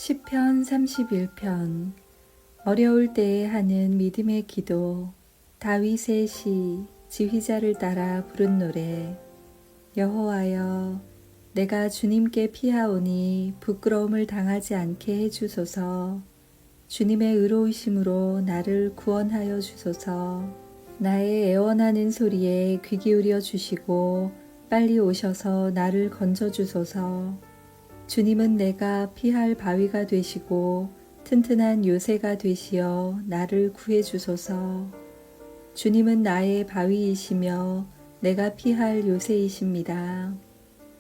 시편 31편. 어려울 때에 하는 믿음의 기도. 다윗의 시. 지휘자를 따라 부른 노래. 여호와여, 내가 주님께 피하오니 부끄러움을 당하지 않게 해주소서. 주님의 의로우심으로 나를 구원하여 주소서. 나의 애원하는 소리에 귀 기울여 주시고 빨리 오셔서 나를 건져 주소서. 주님은 내가 피할 바위가 되시고 튼튼한 요새가 되시어 나를 구해 주소서. 주님은 나의 바위이시며 내가 피할 요새이십니다.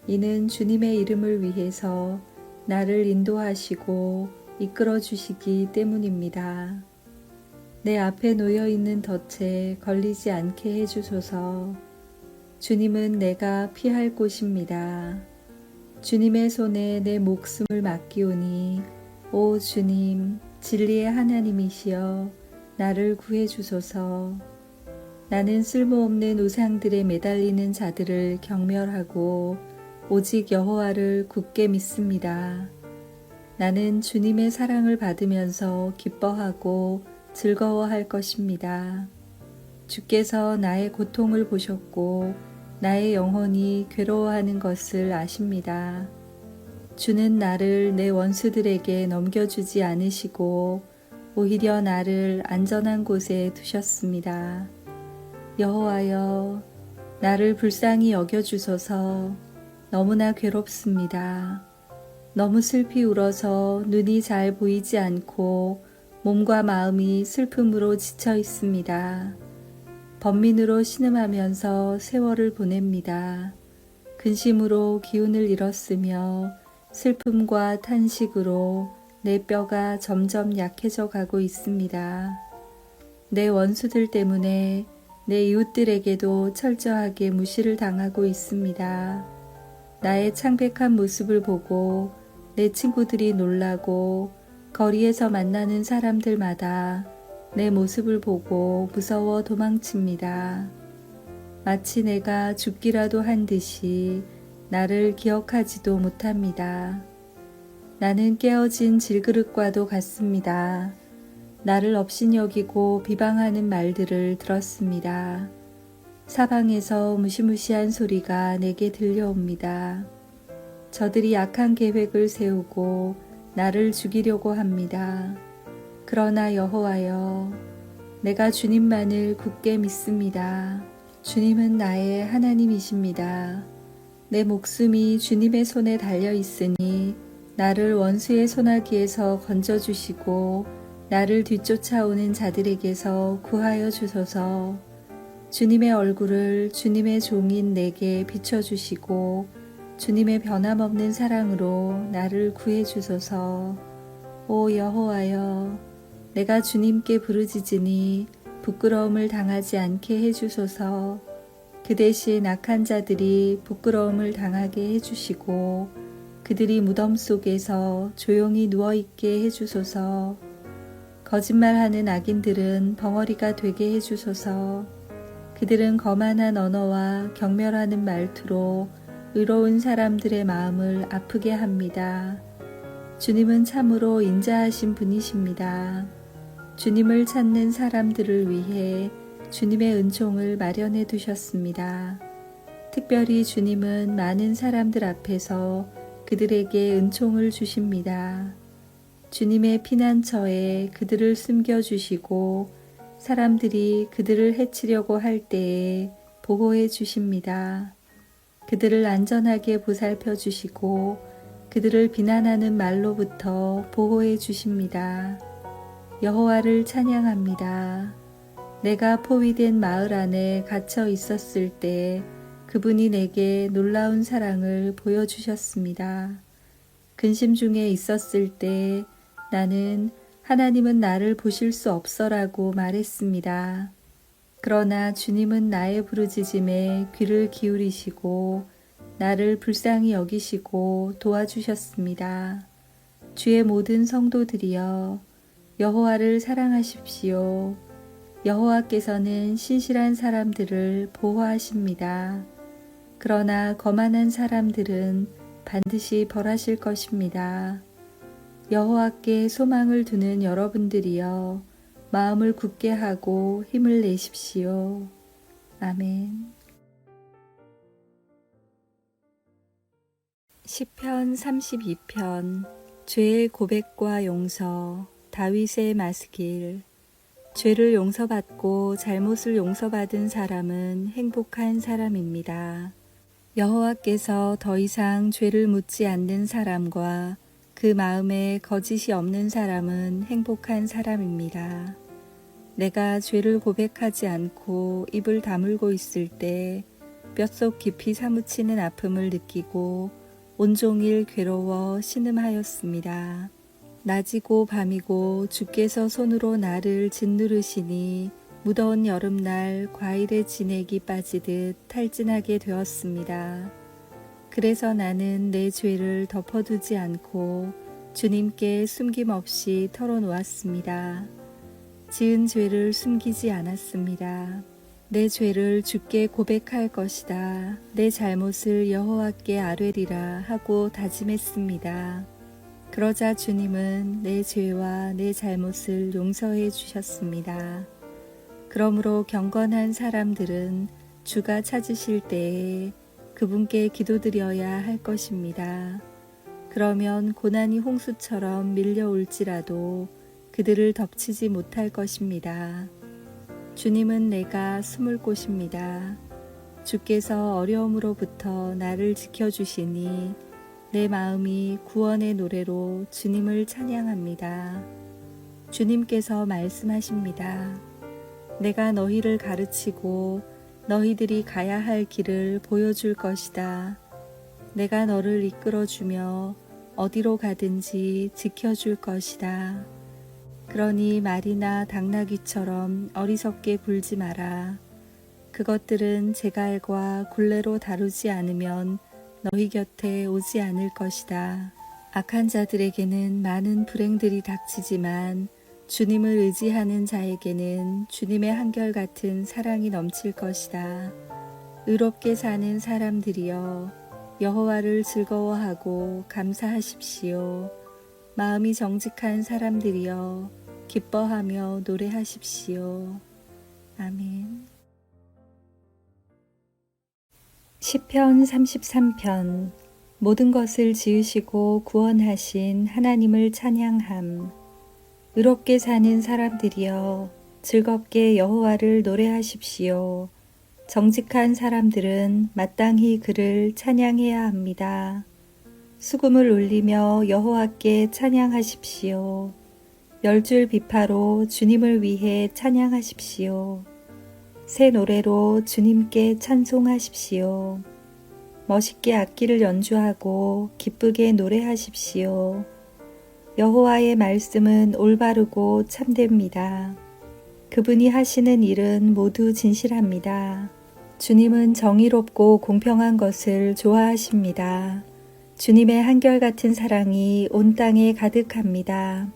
이는 주님의 이름을 위해서 나를 인도하시고 이끌어 주시기 때문입니다. 내 앞에 놓여 있는 덫에 걸리지 않게 해주소서. 주님은 내가 피할 곳입니다. 주님의 손에 내 목숨을 맡기오니 오 주님, 진리의 하나님이시여 나를 구해 주소서. 나는 쓸모없는 우상들에 매달리는 자들을 경멸하고 오직 여호와를 굳게 믿습니다. 나는 주님의 사랑을 받으면서 기뻐하고 즐거워할 것입니다. 주께서 나의 고통을 보셨고 나의 영혼이 괴로워하는 것을 아십니다. 주는 나를 내 원수들에게 넘겨주지 않으시고 오히려 나를 안전한 곳에 두셨습니다. 여호와여, 나를 불쌍히 여겨주소서. 너무나 괴롭습니다. 너무 슬피 울어서 눈이 잘 보이지 않고 몸과 마음이 슬픔으로 지쳐 있습니다. 번민으로 신음하면서 세월을 보냅니다. 근심으로 기운을 잃었으며 슬픔과 탄식으로 내 뼈가 점점 약해져 가고 있습니다. 내 원수들 때문에 내 이웃들에게도 철저하게 무시를 당하고 있습니다. 나의 창백한 모습을 보고 내 친구들이 놀라고 거리에서 만나는 사람들마다 내 모습을 보고 무서워 도망칩니다. 마치 내가 죽기라도 한 듯이 나를 기억하지도 못합니다. 나는 깨어진 질그릇과도 같습니다. 나를 업신여기고 비방하는 말들을 들었습니다. 사방에서 무시무시한 소리가 내게 들려옵니다. 저들이 악한 계획을 세우고 나를 죽이려고 합니다. 그러나 여호와여, 내가 주님만을 굳게 믿습니다. 주님은 나의 하나님이십니다. 내 목숨이 주님의 손에 달려 있으니 나를 원수의 손아귀에서 건져주시고 나를 뒤쫓아오는 자들에게서 구하여 주소서. 주님의 얼굴을 주님의 종인 내게 비춰주시고 주님의 변함없는 사랑으로 나를 구해 주소서. 오 여호와여, 내가 주님께 부르짖으니 부끄러움을 당하지 않게 해주소서. 그 대신 악한 자들이 부끄러움을 당하게 해주시고 그들이 무덤 속에서 조용히 누워있게 해주소서. 거짓말하는 악인들은 벙어리가 되게 해주소서. 그들은 거만한 언어와 경멸하는 말투로 의로운 사람들의 마음을 아프게 합니다. 주님은 참으로 인자하신 분이십니다. 주님을 찾는 사람들을 위해 주님의 은총을 마련해 두셨습니다. 특별히 주님은 많은 사람들 앞에서 그들에게 은총을 주십니다. 주님의 피난처에 그들을 숨겨주시고 사람들이 그들을 해치려고 할 때에 보호해 주십니다. 그들을 안전하게 보살펴 주시고 그들을 비난하는 말로부터 보호해 주십니다. 여호와를 찬양합니다. 내가 포위된 마을 안에 갇혀 있었을 때 그분이 내게 놀라운 사랑을 보여주셨습니다. 근심 중에 있었을 때 나는 하나님은 나를 보실 수 없어라고 말했습니다. 그러나 주님은 나의 부르짖음에 귀를 기울이시고 나를 불쌍히 여기시고 도와주셨습니다. 주의 모든 성도들이여, 여호와를 사랑하십시오. 여호와께서는 신실한 사람들을 보호하십니다. 그러나 거만한 사람들은 반드시 벌하실 것입니다. 여호와께 소망을 두는 여러분들이여 마음을 굳게 하고 힘을 내십시오. 아멘. 시편 32편 죄의 고백과 용서. 다윗의 마스길. 죄를 용서받고 잘못을 용서받은 사람은 행복한 사람입니다. 여호와께서 더 이상 죄를 묻지 않는 사람과 그 마음에 거짓이 없는 사람은 행복한 사람입니다. 내가 죄를 고백하지 않고 입을 다물고 있을 때 뼛속 깊이 사무치는 아픔을 느끼고 온종일 괴로워 신음하였습니다. 낮이고 밤이고 주께서 손으로 나를 짓누르시니 무더운 여름날 과일에 진액이 빠지듯 탈진하게 되었습니다. 그래서 나는 내 죄를 덮어두지 않고 주님께 숨김없이 털어놓았습니다. 지은 죄를 숨기지 않았습니다. 내 죄를 주께 고백할 것이다. 내 잘못을 여호와께 아뢰리라 하고 다짐했습니다. 그러자 주님은 내 죄와 내 잘못을 용서해 주셨습니다. 그러므로 경건한 사람들은 주가 찾으실 때에 그분께 기도드려야 할 것입니다. 그러면 고난이 홍수처럼 밀려올지라도 그들을 덮치지 못할 것입니다. 주님은 내가 숨을 곳입니다. 주께서 어려움으로부터 나를 지켜주시니 내 마음이 구원의 노래로 주님을 찬양합니다. 주님께서 말씀하십니다. 내가 너희를 가르치고 너희들이 가야 할 길을 보여줄 것이다. 내가 너를 이끌어주며 어디로 가든지 지켜줄 것이다. 그러니 말이나 당나귀처럼 어리석게 굴지 마라. 그것들은 제갈과 굴레로 다루지 않으면 너희 곁에 오지 않을 것이다. 악한 자들에게는 많은 불행들이 닥치지만 주님을 의지하는 자에게는 주님의 한결같은 사랑이 넘칠 것이다. 의롭게 사는 사람들이여 여호와를 즐거워하고 감사하십시오. 마음이 정직한 사람들이여 기뻐하며 노래하십시오. 아멘. 시편 33편. 모든 것을 지으시고 구원하신 하나님을 찬양함. 의롭게 사는 사람들이여 즐겁게 여호와를 노래하십시오. 정직한 사람들은 마땅히 그를 찬양해야 합니다. 수금을 울리며 여호와께 찬양하십시오. 열줄 비파로 주님을 위해 찬양하십시오. 새 노래로 주님께 찬송하십시오. 멋있게 악기를 연주하고 기쁘게 노래하십시오. 여호와의 말씀은 올바르고 참됩니다. 그분이 하시는 일은 모두 진실합니다. 주님은 정의롭고 공평한 것을 좋아하십니다. 주님의 한결같은 사랑이 온 땅에 가득합니다.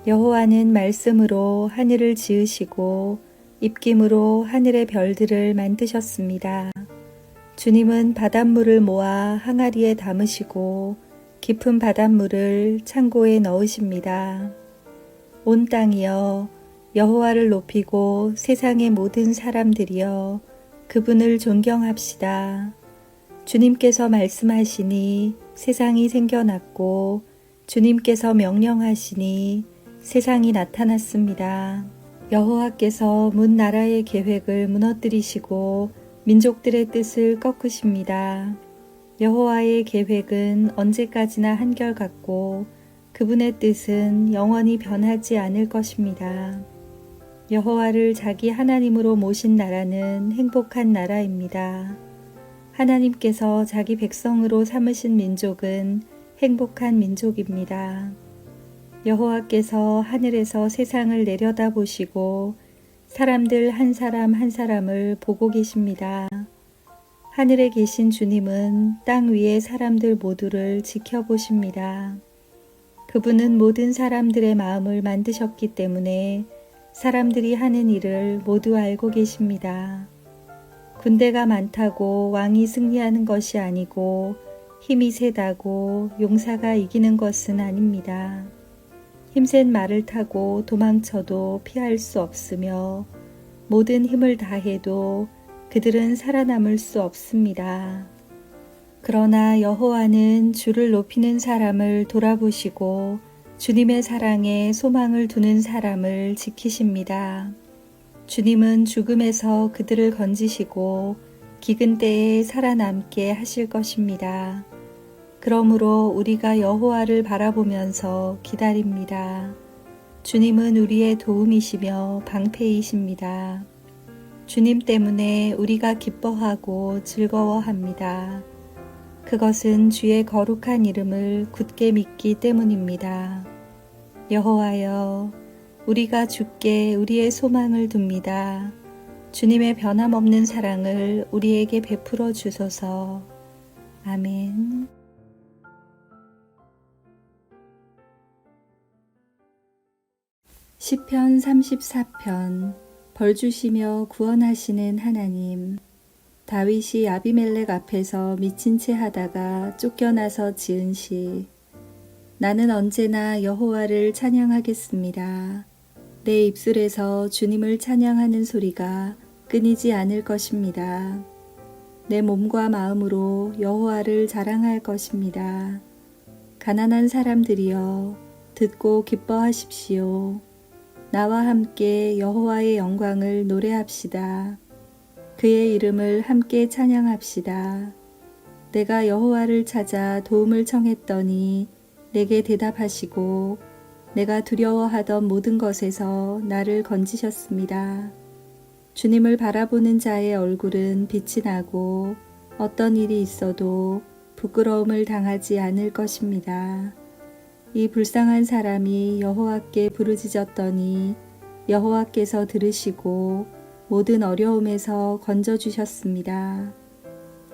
여호와는 말씀으로 하늘을 지으시고 입김으로 하늘의 별들을 만드셨습니다. 주님은 바닷물을 모아 항아리에 담으시고 깊은 바닷물을 창고에 넣으십니다. 온 땅이여 여호와를 높이고 세상의 모든 사람들이여 그분을 존경합시다. 주님께서 말씀하시니 세상이 생겨났고 주님께서 명령하시니 세상이 나타났습니다. 여호와께서 문 나라의 계획을 무너뜨리시고 민족들의 뜻을 꺾으십니다. 여호와의 계획은 언제까지나 한결같고 그분의 뜻은 영원히 변하지 않을 것입니다. 여호와를 자기 하나님으로 모신 나라는 행복한 나라입니다. 하나님께서 자기 백성으로 삼으신 민족은 행복한 민족입니다. 여호와께서 하늘에서 세상을 내려다보시고 사람들 한 사람 한 사람을 보고 계십니다. 하늘에 계신 주님은 땅 위의 사람들 모두를 지켜보십니다. 그분은 모든 사람들의 마음을 만드셨기 때문에 사람들이 하는 일을 모두 알고 계십니다. 군대가 많다고 왕이 승리하는 것이 아니고 힘이 세다고 용사가 이기는 것은 아닙니다. 힘센 말을 타고 도망쳐도 피할 수 없으며 모든 힘을 다해도 그들은 살아남을 수 없습니다. 그러나 여호와는 주를 높이는 사람을 돌아보시고 주님의 사랑에 소망을 두는 사람을 지키십니다. 주님은 죽음에서 그들을 건지시고 기근 때에 살아남게 하실 것입니다. 그러므로 우리가 여호와를 바라보면서 기다립니다. 주님은 우리의 도움이시며 방패이십니다. 주님 때문에 우리가 기뻐하고 즐거워합니다. 그것은 주의 거룩한 이름을 굳게 믿기 때문입니다. 여호와여, 우리가 주께 우리의 소망을 둡니다. 주님의 변함없는 사랑을 우리에게 베풀어 주소서. 아멘. 시편 34편. 벌 주시며 구원하시는 하나님. 다윗이 아비멜렉 앞에서 미친 채 하다가 쫓겨나서 지은 시. 나는 언제나 여호와를 찬양하겠습니다. 내 입술에서 주님을 찬양하는 소리가 끊이지 않을 것입니다. 내 몸과 마음으로 여호와를 자랑할 것입니다. 가난한 사람들이여, 듣고 기뻐하십시오. 나와 함께 여호와의 영광을 노래합시다. 그의 이름을 함께 찬양합시다. 내가 여호와를 찾아 도움을 청했더니 내게 대답하시고 내가 두려워하던 모든 것에서 나를 건지셨습니다. 주님을 바라보는 자의 얼굴은 빛이 나고 어떤 일이 있어도 부끄러움을 당하지 않을 것입니다. 이 불쌍한 사람이 여호와께 부르짖었더니 여호와께서 들으시고 모든 어려움에서 건져주셨습니다.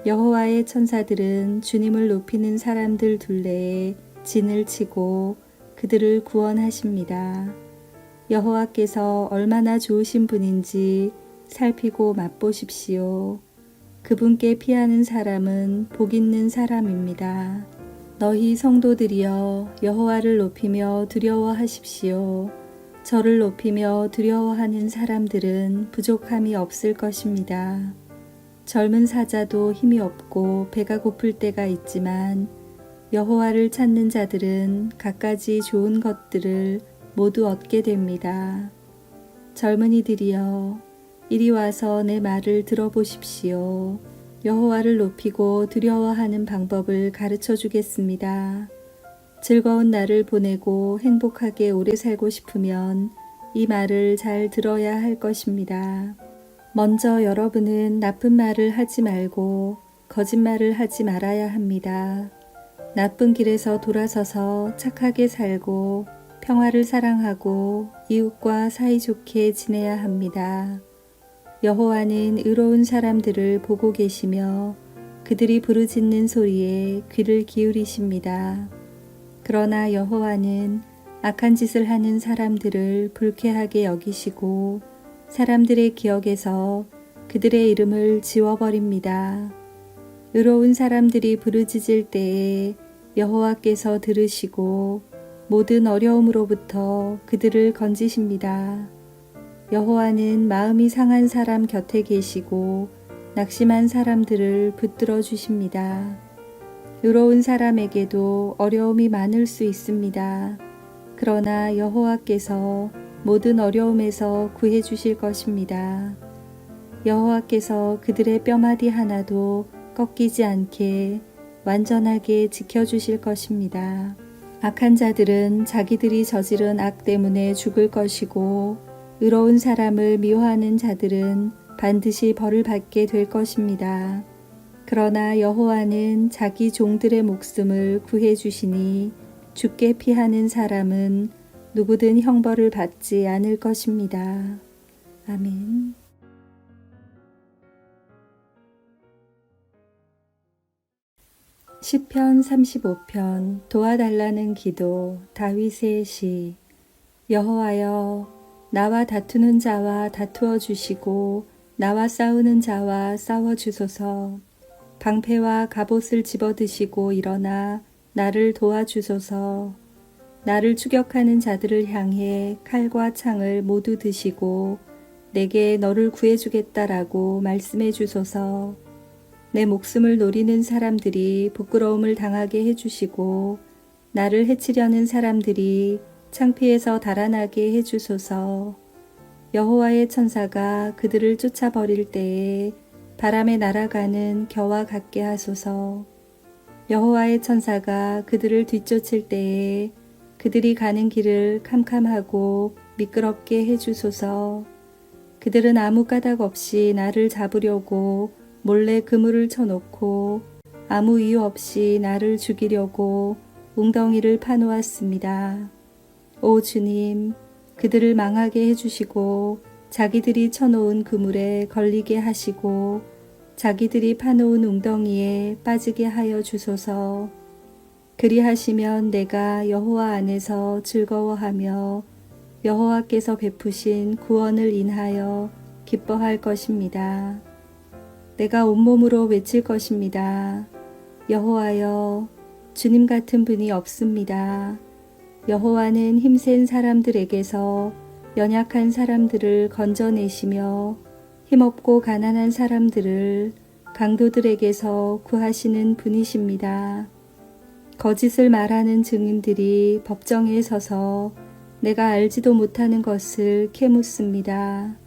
여호와의 천사들은 주님을 높이는 사람들 둘레에 진을 치고 그들을 구원하십니다. 여호와께서 얼마나 좋으신 분인지 살피고 맛보십시오. 그분께 피하는 사람은 복 있는 사람입니다. 너희 성도들이여, 여호와를 높이며 두려워하십시오. 저를 높이며 두려워하는 사람들은 부족함이 없을 것입니다. 젊은 사자도 힘이 없고 배가 고플 때가 있지만 여호와를 찾는 자들은 갖가지 좋은 것들을 모두 얻게 됩니다. 젊은이들이여, 이리 와서 내 말을 들어보십시오. 여호와를 높이고 두려워하는 방법을 가르쳐 주겠습니다. 즐거운 날을 보내고 행복하게 오래 살고 싶으면 이 말을 잘 들어야 할 것입니다. 먼저 여러분은 나쁜 말을 하지 말고 거짓말을 하지 말아야 합니다. 나쁜 길에서 돌아서서 착하게 살고 평화를 사랑하고 이웃과 사이좋게 지내야 합니다. 여호와는 의로운 사람들을 보고 계시며 그들이 부르짖는 소리에 귀를 기울이십니다. 그러나 여호와는 악한 짓을 하는 사람들을 불쾌하게 여기시고 사람들의 기억에서 그들의 이름을 지워버립니다. 의로운 사람들이 부르짖을 때에 여호와께서 들으시고 모든 어려움으로부터 그들을 건지십니다. 여호와는 마음이 상한 사람 곁에 계시고 낙심한 사람들을 붙들어 주십니다. 의로운 사람에게도 어려움이 많을 수 있습니다. 그러나 여호와께서 모든 어려움에서 구해 주실 것입니다. 여호와께서 그들의 뼈마디 하나도 꺾이지 않게 완전하게 지켜주실 것입니다. 악한 자들은 자기들이 저지른 악 때문에 죽을 것이고 의로운 사람을 미워하는 자들은 반드시 벌을 받게 될 것입니다. 그러나 여호와는 자기 종들의 목숨을 구해 주시니 죽게 피하는 사람은 누구든 형벌을 받지 않을 것입니다. 아멘. 시편 35편. 도와달라는 기도. 다윗의 시. 여호와여, 나와 다투는 자와 다투어 주시고 나와 싸우는 자와 싸워 주소서. 방패와 갑옷을 집어드시고 일어나 나를 도와주소서. 나를 추격하는 자들을 향해 칼과 창을 모두 드시고 내게 너를 구해주겠다라고 말씀해 주소서. 내 목숨을 노리는 사람들이 부끄러움을 당하게 해주시고 나를 해치려는 사람들이 창피해서 달아나게 해주소서. 여호와의 천사가 그들을 쫓아버릴 때에 바람에 날아가는 겨와 같게 하소서. 여호와의 천사가 그들을 뒤쫓을 때에 그들이 가는 길을 캄캄하고 미끄럽게 해주소서. 그들은 아무 까닭 없이 나를 잡으려고 몰래 그물을 쳐놓고 아무 이유 없이 나를 죽이려고 웅덩이를 파놓았습니다. 오 주님, 그들을 망하게 해주시고 자기들이 쳐놓은 그물에 걸리게 하시고 자기들이 파놓은 웅덩이에 빠지게 하여 주소서. 그리하시면 내가 여호와 안에서 즐거워하며 여호와께서 베푸신 구원을 인하여 기뻐할 것입니다. 내가 온몸으로 외칠 것입니다. 여호와여, 주님 같은 분이 없습니다. 여호와는 힘센 사람들에게서 연약한 사람들을 건져내시며 힘없고 가난한 사람들을 강도들에게서 구하시는 분이십니다. 거짓을 말하는 증인들이 법정에 서서 내가 알지도 못하는 것을 캐묻습니다.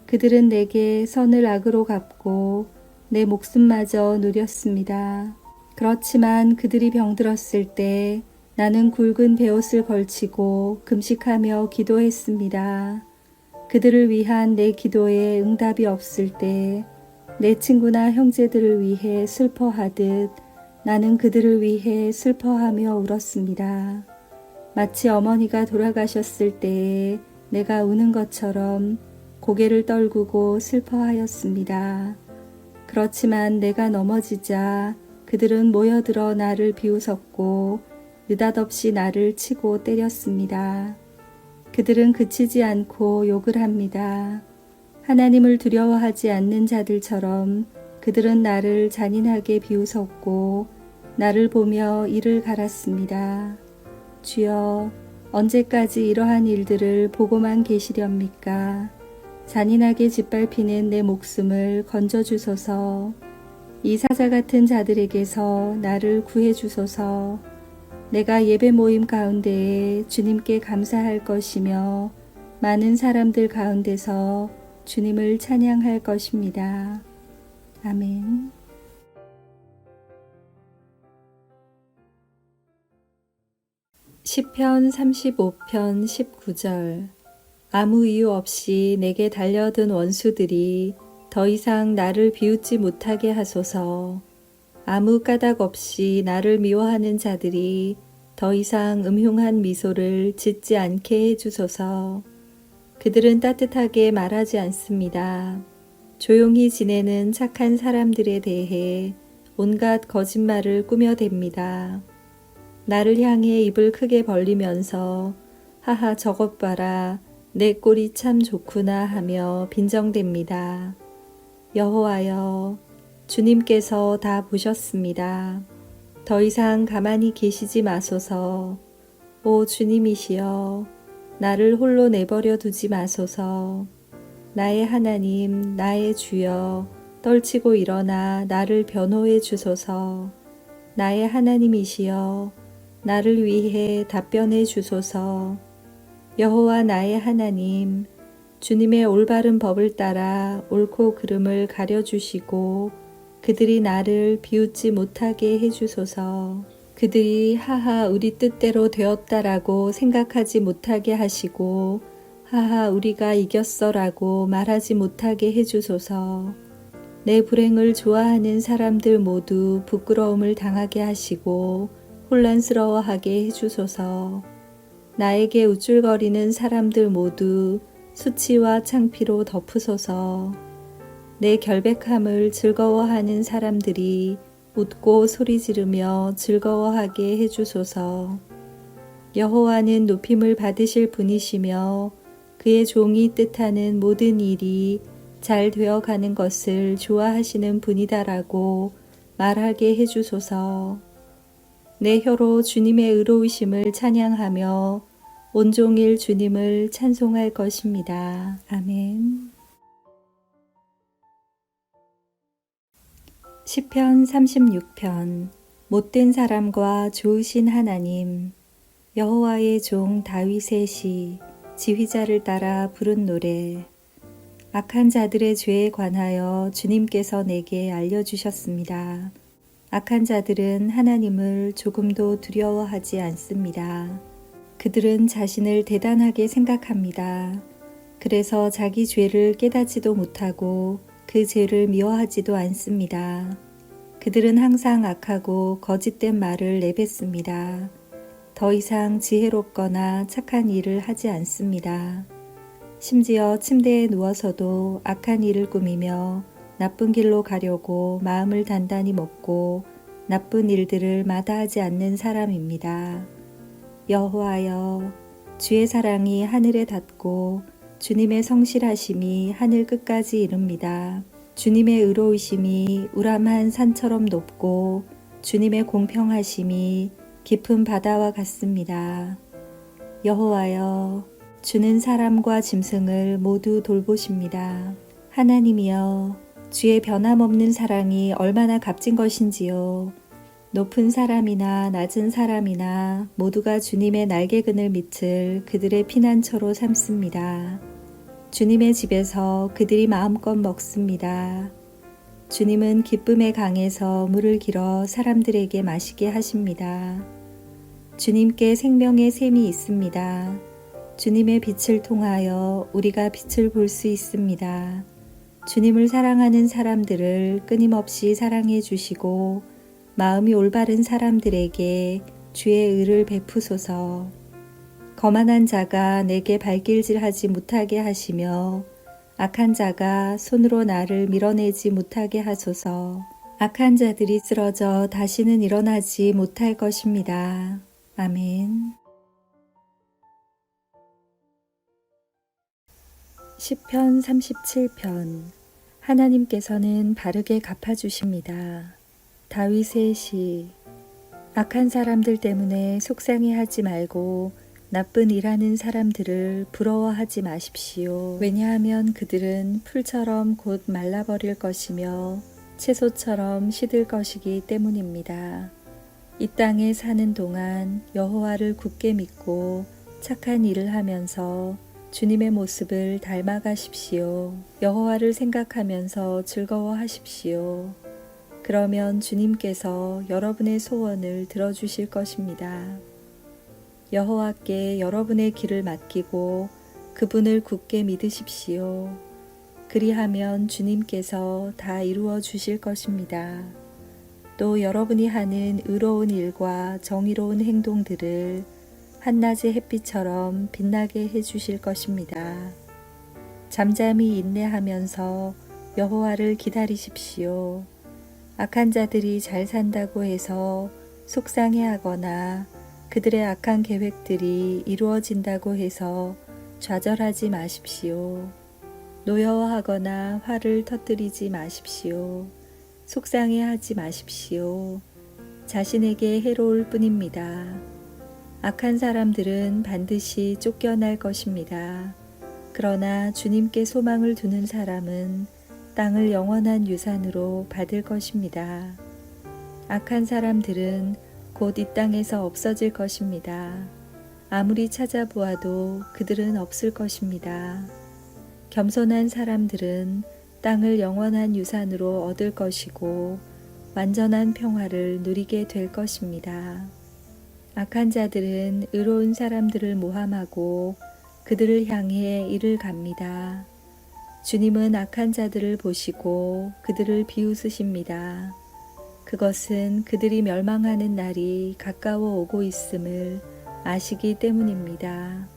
그들은 내게 선을 악으로 갚고 내 목숨마저 누렸습니다. 그렇지만 그들이 병들었을 때 나는 굵은 베옷을 걸치고 금식하며 기도했습니다. 그들을 위한 내 기도에 응답이 없을 때 내 친구나 형제들을 위해 슬퍼하듯 나는 그들을 위해 슬퍼하며 울었습니다. 마치 어머니가 돌아가셨을 때에 내가 우는 것처럼 고개를 떨구고 슬퍼하였습니다. 그렇지만 내가 넘어지자 그들은 모여들어 나를 비웃었고 느닷없이 나를 치고 때렸습니다. 그들은 그치지 않고 욕을 합니다. 하나님을 두려워하지 않는 자들처럼 그들은 나를 잔인하게 비웃었고 나를 보며 이를 갈았습니다. 주여, 언제까지 이러한 일들을 보고만 계시렵니까? 잔인하게 짓밟히는 내 목숨을 건져주소서. 이 사자 같은 자들에게서 나를 구해주소서. 내가 예배 모임 가운데에 주님께 감사할 것이며 많은 사람들 가운데서 주님을 찬양할 것입니다. 아멘. 시편 35편 19절. 아무 이유 없이 내게 달려든 원수들이 더 이상 나를 비웃지 못하게 하소서. 아무 까닭 없이 나를 미워하는 자들이 더 이상 음흉한 미소를 짓지 않게 해주소서. 그들은 따뜻하게 말하지 않습니다. 조용히 지내는 착한 사람들에 대해 온갖 거짓말을 꾸며댑니다. 나를 향해 입을 크게 벌리면서 하하 저것 봐라, 내 꼴이 참 좋구나 하며 빈정댑니다. 여호와여, 주님께서 다 보셨습니다. 더 이상 가만히 계시지 마소서. 오 주님이시여, 나를 홀로 내버려 두지 마소서. 나의 하나님, 나의 주여, 떨치고 일어나 나를 변호해 주소서. 나의 하나님이시여, 나를 위해 답변해 주소서. 여호와 나의 하나님, 주님의 올바른 법을 따라 옳고 그름을 가려주시고 그들이 나를 비웃지 못하게 해주소서. 그들이 하하 우리 뜻대로 되었다라고 생각하지 못하게 하시고 하하 우리가 이겼어라고 말하지 못하게 해주소서. 내 불행을 좋아하는 사람들 모두 부끄러움을 당하게 하시고 혼란스러워하게 해주소서. 나에게 우쭐거리는 사람들 모두 수치와 창피로 덮으소서. 내 결백함을 즐거워하는 사람들이 웃고 소리 지르며 즐거워하게 해주소서. 여호와는 높임을 받으실 분이시며 그의 종이 뜻하는 모든 일이 잘 되어가는 것을 좋아하시는 분이다라고 말하게 해주소서. 내 혀로 주님의 의로우심을 찬양하며 온종일 주님을 찬송할 것입니다. 아멘. 시편 36편. 못된 사람과 좋으신 하나님. 여호와의 종 다윗의 시, 지휘자를 따라 부른 노래. 악한 자들의 죄에 관하여 주님께서 내게 알려주셨습니다. 악한 자들은 하나님을 조금도 두려워하지 않습니다. 그들은 자신을 대단하게 생각합니다. 그래서 자기 죄를 깨닫지도 못하고 그 죄를 미워하지도 않습니다. 그들은 항상 악하고 거짓된 말을 내뱉습니다. 더 이상 지혜롭거나 착한 일을 하지 않습니다. 심지어 침대에 누워서도 악한 일을 꾸미며 나쁜 길로 가려고 마음을 단단히 먹고 나쁜 일들을 마다하지 않는 사람입니다. 여호와여, 주의 사랑이 하늘에 닿고 주님의 성실하심이 하늘 끝까지 이릅니다. 주님의 의로우심이 우람한 산처럼 높고 주님의 공평하심이 깊은 바다와 같습니다. 여호와여, 주는 사람과 짐승을 모두 돌보십니다. 하나님이여, 주의 변함없는 사랑이 얼마나 값진 것인지요. 높은 사람이나 낮은 사람이나 모두가 주님의 날개근을 밑을 그들의 피난처로 삼습니다. 주님의 집에서 그들이 마음껏 먹습니다. 주님은 기쁨의 강에서 물을 길어 사람들에게 마시게 하십니다. 주님께 생명의 샘이 있습니다. 주님의 빛을 통하여 우리가 빛을 볼 수 있습니다. 주님을 사랑하는 사람들을 끊임없이 사랑해 주시고 마음이 올바른 사람들에게 주의 의를 베푸소서. 거만한 자가 내게 발길질하지 못하게 하시며 악한 자가 손으로 나를 밀어내지 못하게 하소서. 악한 자들이 쓰러져 다시는 일어나지 못할 것입니다. 아멘. 시편 37편. 하나님께서는 바르게 갚아주십니다. 다윗의 시. 악한 사람들 때문에 속상해하지 말고 나쁜 일하는 사람들을 부러워하지 마십시오. 왜냐하면 그들은 풀처럼 곧 말라버릴 것이며 채소처럼 시들 것이기 때문입니다. 이 땅에 사는 동안 여호와를 굳게 믿고 착한 일을 하면서 주님의 모습을 닮아가십시오. 여호와를 생각하면서 즐거워하십시오. 그러면 주님께서 여러분의 소원을 들어주실 것입니다. 여호와께 여러분의 길을 맡기고 그분을 굳게 믿으십시오. 그리하면 주님께서 다 이루어 주실 것입니다. 또 여러분이 하는 의로운 일과 정의로운 행동들을 한낮의 햇빛처럼 빛나게 해주실 것입니다. 잠잠히 인내하면서 여호와를 기다리십시오. 악한 자들이 잘 산다고 해서 속상해하거나 그들의 악한 계획들이 이루어진다고 해서 좌절하지 마십시오. 노여워하거나 화를 터뜨리지 마십시오. 속상해하지 마십시오. 자신에게 해로울 뿐입니다. 악한 사람들은 반드시 쫓겨날 것입니다. 그러나 주님께 소망을 두는 사람은 땅을 영원한 유산으로 받을 것입니다. 악한 사람들은 곧 이 땅에서 없어질 것입니다. 아무리 찾아보아도 그들은 없을 것입니다. 겸손한 사람들은 땅을 영원한 유산으로 얻을 것이고 완전한 평화를 누리게 될 것입니다. 악한 자들은 의로운 사람들을 모함하고 그들을 향해 이를 갑니다. 주님은 악한 자들을 보시고 그들을 비웃으십니다. 그것은 그들이 멸망하는 날이 가까워 오고 있음을 아시기 때문입니다.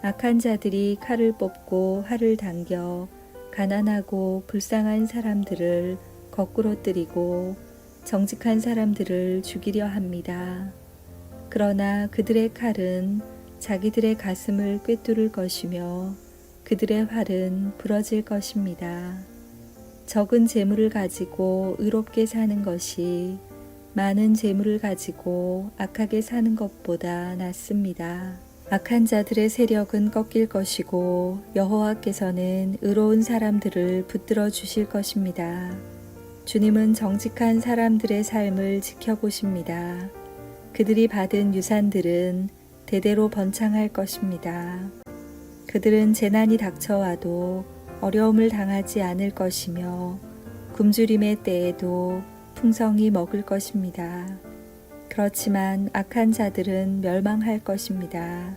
악한 자들이 칼을 뽑고 활을 당겨 가난하고 불쌍한 사람들을 거꾸로 때리고 정직한 사람들을 죽이려 합니다. 그러나 그들의 칼은 자기들의 가슴을 꿰뚫을 것이며 그들의 활은 부러질 것입니다. 적은 재물을 가지고 의롭게 사는 것이 많은 재물을 가지고 악하게 사는 것보다 낫습니다. 악한 자들의 세력은 꺾일 것이고 여호와께서는 의로운 사람들을 붙들어 주실 것입니다. 주님은 정직한 사람들의 삶을 지켜보십니다. 그들이 받은 유산들은 대대로 번창할 것입니다. 그들은 재난이 닥쳐와도 어려움을 당하지 않을 것이며 굶주림의 때에도 풍성히 먹을 것입니다. 그렇지만 악한 자들은 멸망할 것입니다.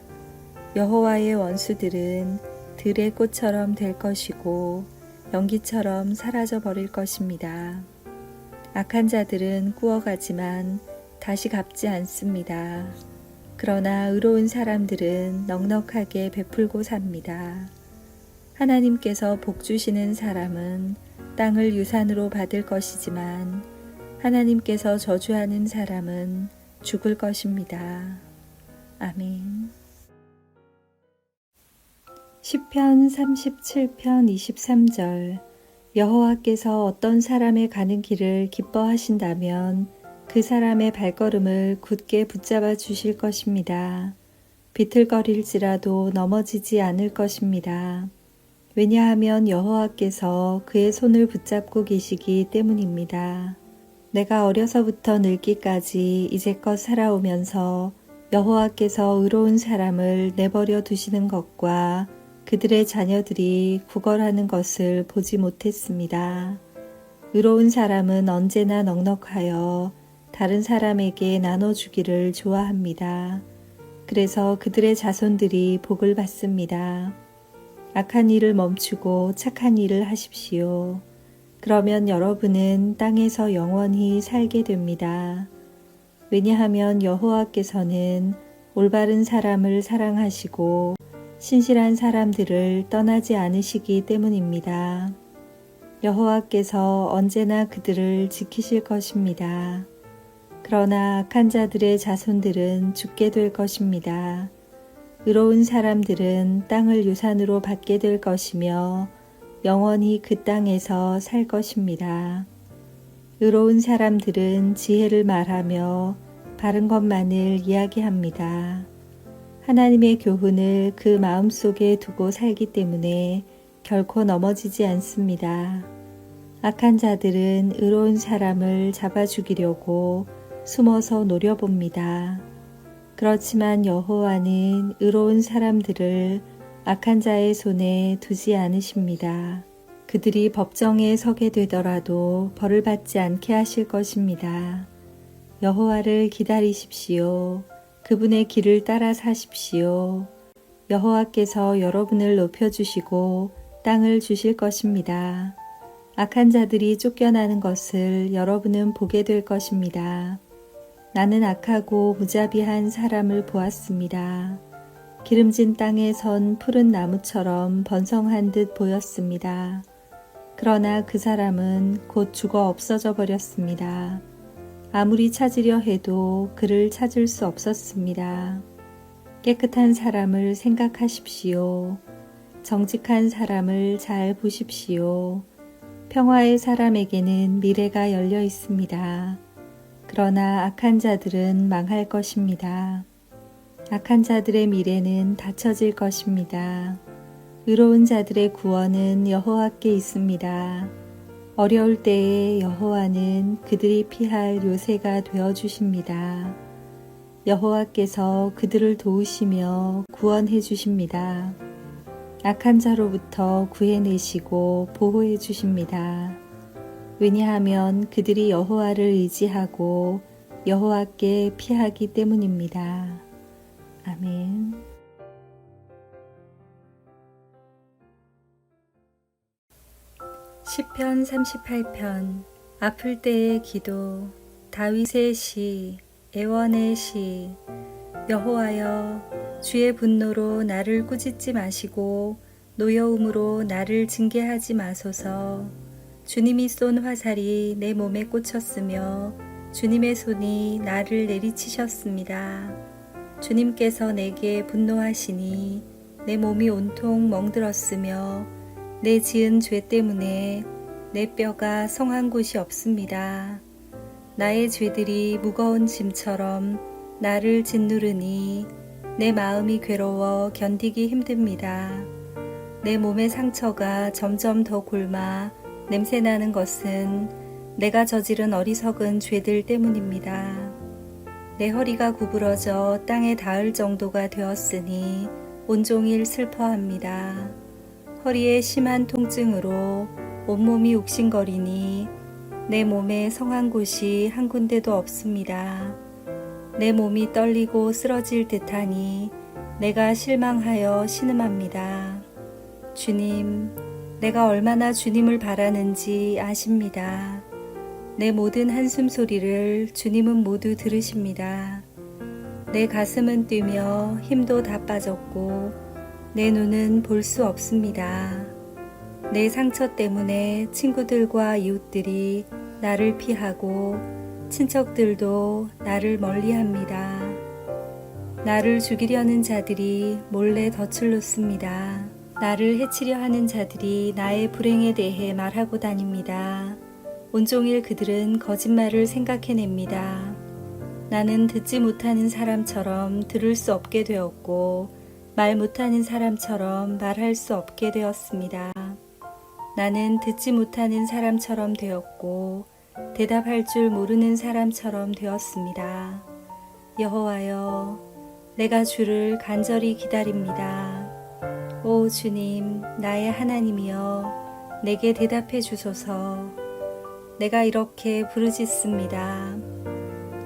여호와의 원수들은 들의 꽃처럼 될 것이고 연기처럼 사라져 버릴 것입니다. 악한 자들은 꾸어가지만 다시 갚지 않습니다. 그러나 의로운 사람들은 넉넉하게 베풀고 삽니다. 하나님께서 복 주시는 사람은 땅을 유산으로 받을 것이지만 하나님께서 저주하는 사람은 죽을 것입니다. 아멘. 시편 37편 23절. 여호와께서 어떤 사람의 가는 길을 기뻐하신다면 그 사람의 발걸음을 굳게 붙잡아 주실 것입니다. 비틀거릴지라도 넘어지지 않을 것입니다. 왜냐하면 여호와께서 그의 손을 붙잡고 계시기 때문입니다. 내가 어려서부터 늙기까지 이제껏 살아오면서 여호와께서 의로운 사람을 내버려 두시는 것과 그들의 자녀들이 구걸하는 것을 보지 못했습니다. 의로운 사람은 언제나 넉넉하여 다른 사람에게 나눠주기를 좋아합니다. 그래서 그들의 자손들이 복을 받습니다. 악한 일을 멈추고 착한 일을 하십시오. 그러면 여러분은 땅에서 영원히 살게 됩니다. 왜냐하면 여호와께서는 올바른 사람을 사랑하시고 신실한 사람들을 떠나지 않으시기 때문입니다. 여호와께서 언제나 그들을 지키실 것입니다. 그러나 악한 자들의 자손들은 죽게 될 것입니다. 의로운 사람들은 땅을 유산으로 받게 될 것이며 영원히 그 땅에서 살 것입니다. 의로운 사람들은 지혜를 말하며 바른 것만을 이야기합니다. 하나님의 교훈을 그 마음속에 두고 살기 때문에 결코 넘어지지 않습니다. 악한 자들은 의로운 사람을 잡아 죽이려고 숨어서 노려봅니다. 그렇지만 여호와는 의로운 사람들을 악한 자의 손에 두지 않으십니다. 그들이 법정에 서게 되더라도 벌을 받지 않게 하실 것입니다. 여호와를 기다리십시오. 그분의 길을 따라 사십시오. 여호와께서 여러분을 높여주시고 땅을 주실 것입니다. 악한 자들이 쫓겨나는 것을 여러분은 보게 될 것입니다. 나는 악하고 무자비한 사람을 보았습니다. 기름진 땅에 선 푸른 나무처럼 번성한 듯 보였습니다. 그러나 그 사람은 곧 죽어 없어져 버렸습니다. 아무리 찾으려 해도 그를 찾을 수 없었습니다. 깨끗한 사람을 생각하십시오. 정직한 사람을 잘 보십시오. 평화의 사람에게는 미래가 열려 있습니다. 그러나 악한 자들은 망할 것입니다. 악한 자들의 미래는 닫혀질 것입니다. 의로운 자들의 구원은 여호와께 있습니다. 어려울 때에 여호와는 그들이 피할 요새가 되어 주십니다. 여호와께서 그들을 도우시며 구원해 주십니다. 악한 자로부터 구해내시고 보호해 주십니다. 왜냐하면 그들이 여호와를 의지하고 여호와께 피하기 때문입니다. 아멘. 시편 38편. 아플 때의 기도. 다윗의 시. 애원의 시. 여호와여, 주의 분노로 나를 꾸짖지 마시고 노여움으로 나를 징계하지 마소서. 주님이 쏜 화살이 내 몸에 꽂혔으며 주님의 손이 나를 내리치셨습니다. 주님께서 내게 분노하시니 내 몸이 온통 멍들었으며 내 지은 죄 때문에 내 뼈가 성한 곳이 없습니다. 나의 죄들이 무거운 짐처럼 나를 짓누르니 내 마음이 괴로워 견디기 힘듭니다. 내 몸의 상처가 점점 더 곪아 냄새나는 것은 내가 저지른 어리석은 죄들 때문입니다. 내 허리가 구부러져 땅에 닿을 정도가 되었으니 온종일 슬퍼합니다. 허리에 심한 통증으로 온몸이 욱신거리니 내 몸에 성한 곳이 한 군데도 없습니다. 내 몸이 떨리고 쓰러질 듯하니 내가 실망하여 신음합니다. 주님, 내가 얼마나 주님을 바라는지 아십니다. 내 모든 한숨 소리를 주님은 모두 들으십니다. 내 가슴은 뛰며 힘도 다 빠졌고 내 눈은 볼 수 없습니다. 내 상처 때문에 친구들과 이웃들이 나를 피하고 친척들도 나를 멀리합니다. 나를 죽이려는 자들이 몰래 덫을 놓습니다. 나를 해치려 하는 자들이 나의 불행에 대해 말하고 다닙니다. 온종일 그들은 거짓말을 생각해냅니다. 나는 듣지 못하는 사람처럼 들을 수 없게 되었고 말 못하는 사람처럼 말할 수 없게 되었습니다. 나는 듣지 못하는 사람처럼 되었고 대답할 줄 모르는 사람처럼 되었습니다. 여호와여, 내가 주를 간절히 기다립니다. 오 주님, 나의 하나님이여, 내게 대답해 주소서. 내가 이렇게 부르짖습니다.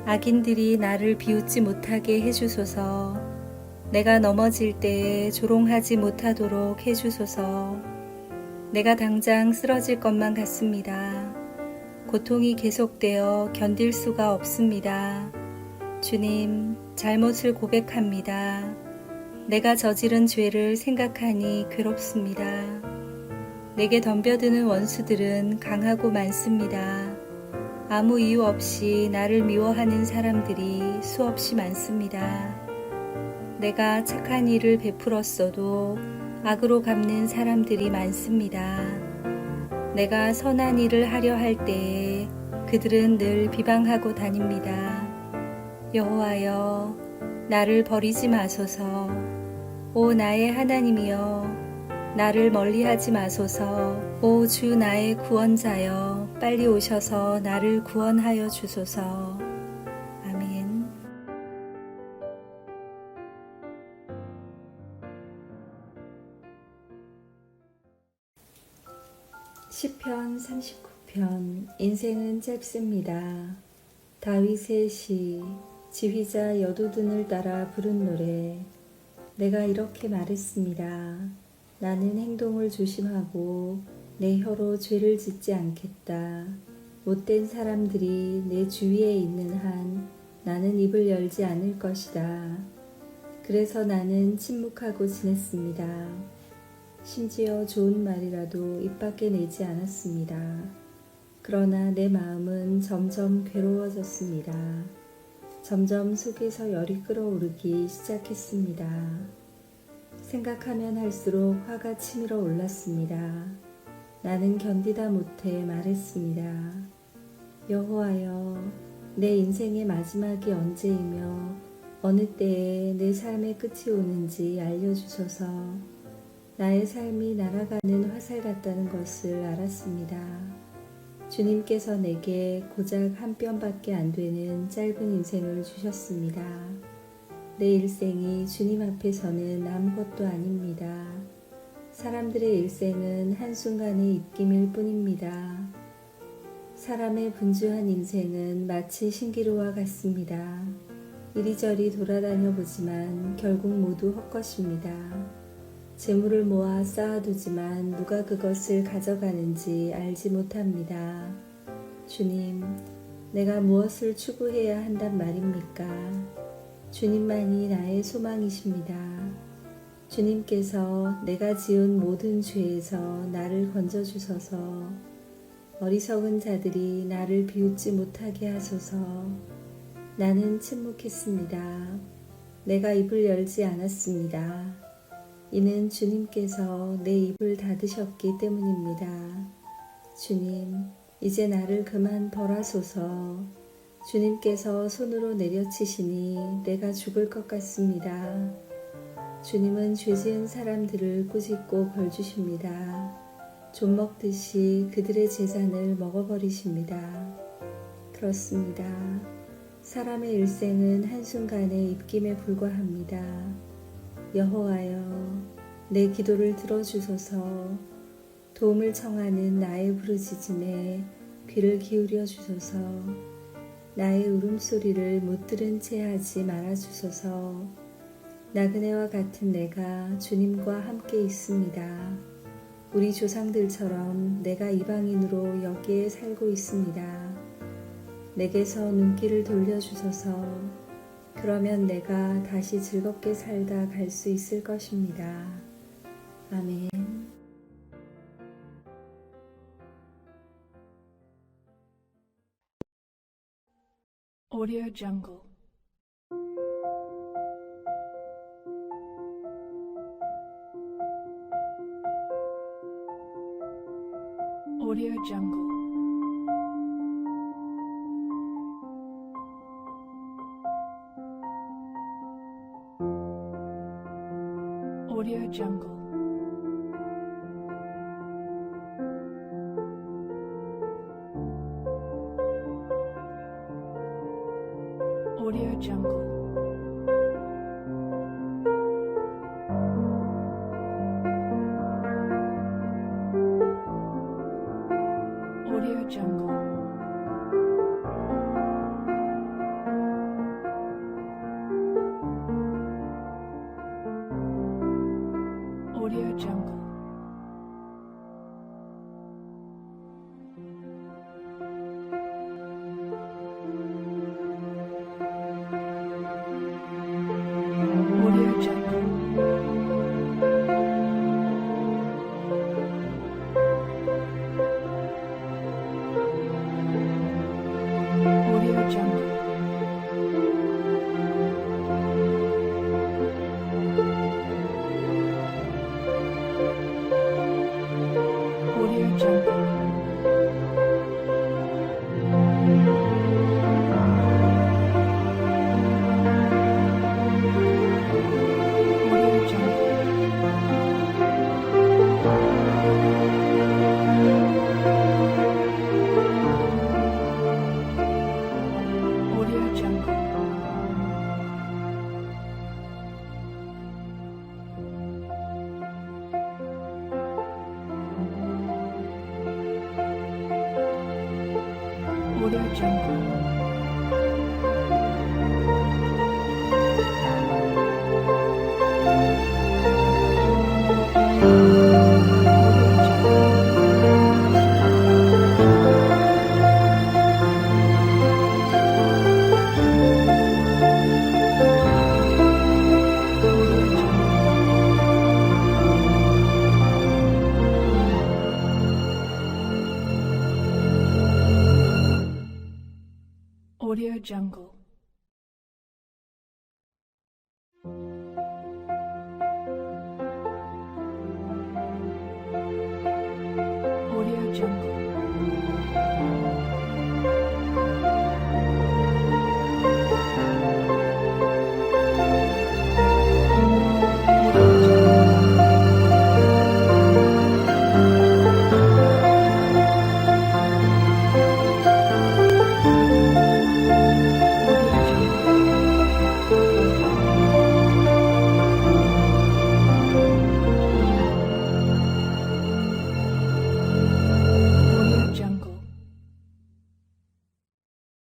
악인들이 나를 비웃지 못하게 해주소서. 내가 넘어질 때에 조롱하지 못하도록 해주소서. 내가 당장 쓰러질 것만 같습니다. 고통이 계속되어 견딜 수가 없습니다. 주님, 잘못을 고백합니다. 내가 저지른 죄를 생각하니 괴롭습니다. 내게 덤벼드는 원수들은 강하고 많습니다. 아무 이유 없이 나를 미워하는 사람들이 수없이 많습니다. 내가 착한 일을 베풀었어도 악으로 갚는 사람들이 많습니다. 내가 선한 일을 하려 할 때에 그들은 늘 비방하고 다닙니다. 여호와여, 나를 버리지 마소서. 오 나의 하나님이여, 나를 멀리하지 마소서. 오 주 나의 구원자여, 빨리 오셔서 나를 구원하여 주소서. 아멘. 시편 39편. 인생은 짧습니다. 다윗의 시. 지휘자 여두둔을 따라 부른 노래. 내가 이렇게 말했습니다. 나는 행동을 조심하고 내 혀로 죄를 짓지 않겠다. 못된 사람들이 내 주위에 있는 한 나는 입을 열지 않을 것이다. 그래서 나는 침묵하고 지냈습니다. 심지어 좋은 말이라도 입 밖에 내지 않았습니다. 그러나 내 마음은 점점 괴로워졌습니다. 점점 속에서 열이 끓어오르기 시작했습니다. 생각하면 할수록 화가 치밀어 올랐습니다. 나는 견디다 못해 말했습니다. 여호와여, 내 인생의 마지막이 언제이며 어느 때에 내 삶의 끝이 오는지 알려주소서. 나의 삶이 날아가는 화살 같다는 것을 알았습니다. 주님께서 내게 고작 한 뼘밖에 안 되는 짧은 인생을 주셨습니다. 내 일생이 주님 앞에서는 아무것도 아닙니다. 사람들의 일생은 한순간의 입김일 뿐입니다. 사람의 분주한 인생은 마치 신기루와 같습니다. 이리저리 돌아다녀 보지만 결국 모두 헛것입니다. 재물을 모아 쌓아두지만 누가 그것을 가져가는지 알지 못합니다. 주님, 내가 무엇을 추구해야 한단 말입니까? 주님만이 나의 소망이십니다. 주님께서 내가 지은 모든 죄에서 나를 건져주소서. 어리석은 자들이 나를 비웃지 못하게 하소서. 나는 침묵했습니다. 내가 입을 열지 않았습니다. 이는 주님께서 내 입을 닫으셨기 때문입니다. 주님, 이제 나를 그만 벌하소서. 주님께서 손으로 내려치시니 내가 죽을 것 같습니다. 주님은 죄 지은 사람들을 꾸짖고 벌주십니다. 좀 먹듯이 그들의 재산을 먹어버리십니다. 그렇습니다. 사람의 일생은 한순간의 입김에 불과합니다. 여호와여, 내 기도를 들어주소서. 도움을 청하는 나의 부르짖음에 귀를 기울여 주소서. 나의 울음소리를 못 들은 채 하지 말아주소서. 나그네와 같은 내가 주님과 함께 있습니다. 우리 조상들처럼 내가 이방인으로 여기에 살고 있습니다. 내게서 눈길을 돌려주소서. 그러면 내가 다시 즐겁게 살다 갈 수 있을 것입니다. 아멘. Audio Jungle. Audio Jungle. Audio Jungle. Audio Jungle. Audio Jungle. Audio Jungle. Audio Jungle. Audio Jungle. Audio Jungle. Audio Jungle. Audio Jungle. Audio Jungle. Audio Jungle. Audio Jungle.